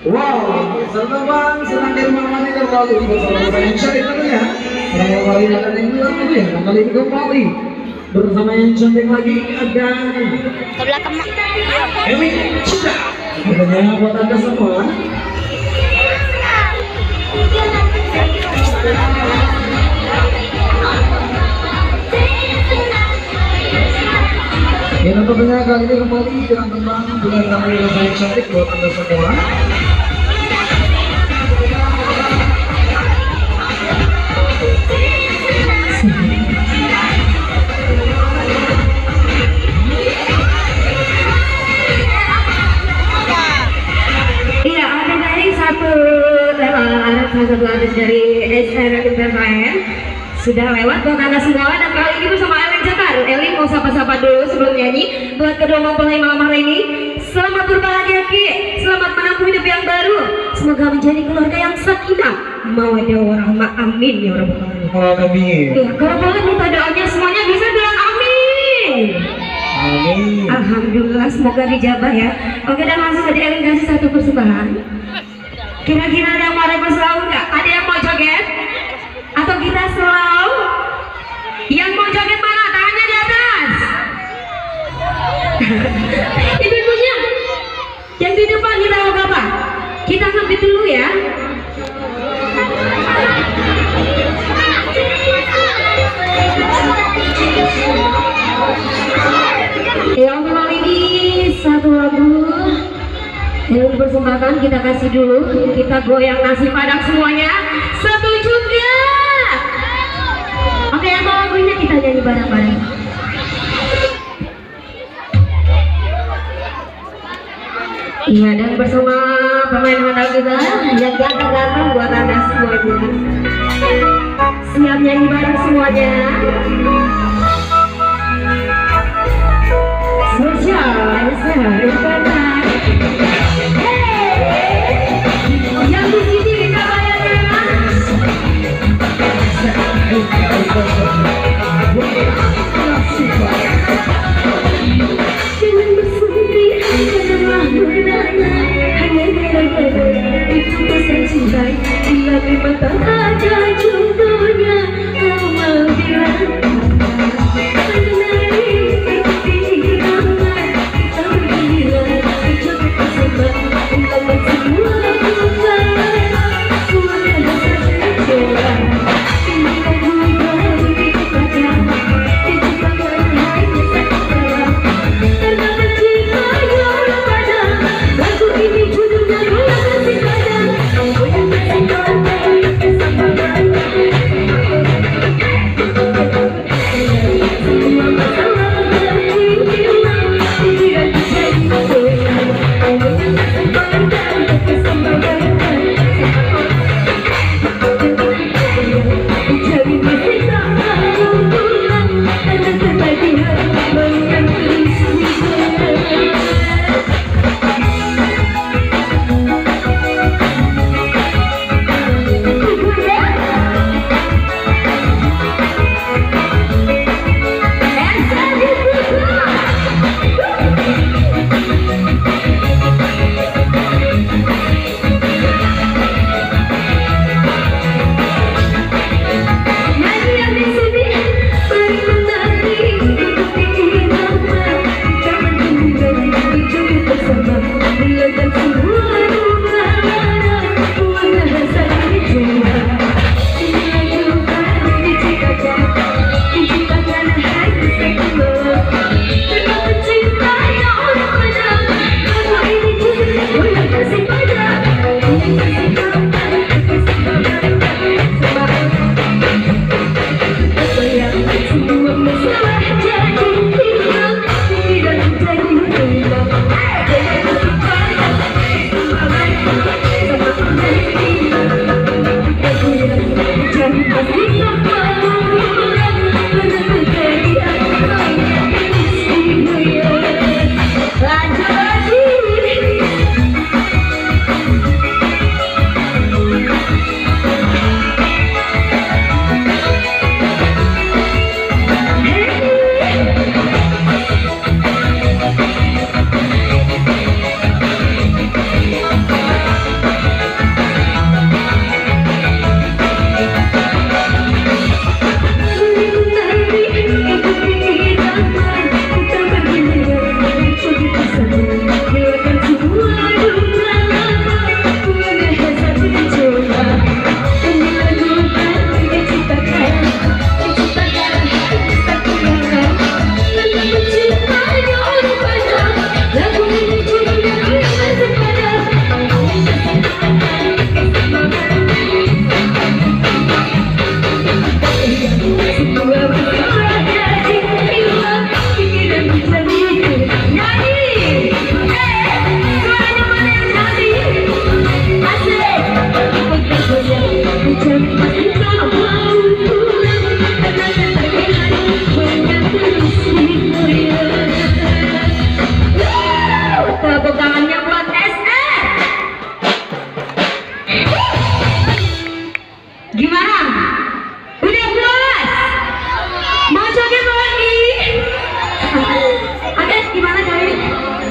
Wow, teman senang di rumah mana kembali bersama saya yang cantik tentunya. Saya kembali akan yang dua ya, kembali kembali bersama yang cantik lagi dan Ke belakang mak. Ewi Cita. Tentunya buat anda semua. Ya, tentunya kali ini kembali dengan teman dengan kami yang sangat cantik buat anda semua. Iya, ada dari satu artis dari SR Entertainment sudah lewat buat anda semua, dan kali ini bersama Elin Jakar. Elin mau sapa-sapa dulu sebelum nyanyi buat kedua mempelai malam hari ini. Selamat berbahagia Ki, selamat menempuh hidup yang baru. Semoga menjadi keluarga yang sakinah, mawaddah warahmah, amin ya rabbal alamin. Amin. Ya, kalau boleh minta doanya semuanya bisa bilang amin. Amin. Alhamdulillah, semoga dijabah ya. Oke, dan langsung saja Elin kasih satu persembahan. Kira-kira ada yang mau request slow nggak? Ada yang mau joget? Atau kita slow? Yang mau joget mana? Tangannya di atas. Ibu-ibunya yang di depan kita mau apa? Kita ngambil dulu ya. Yang kali ini satu lagu yang dipersembahkan kita kasih dulu, kita goyang nasi padang semuanya. Setuju nggak? Oke, yang lagunya kita nyanyi bareng-bareng. Iya, dan bersama pemain hotel kita yang ganteng-ganteng buat anda semuanya. Siap nyanyi bareng semuanya. Sosial, yang di sini kita bayar ya. Jangan bersedih, janganlah bernanya, hanya gara-gara itu pesan cinta. Bila memang tak ada jodohnya, amal bilang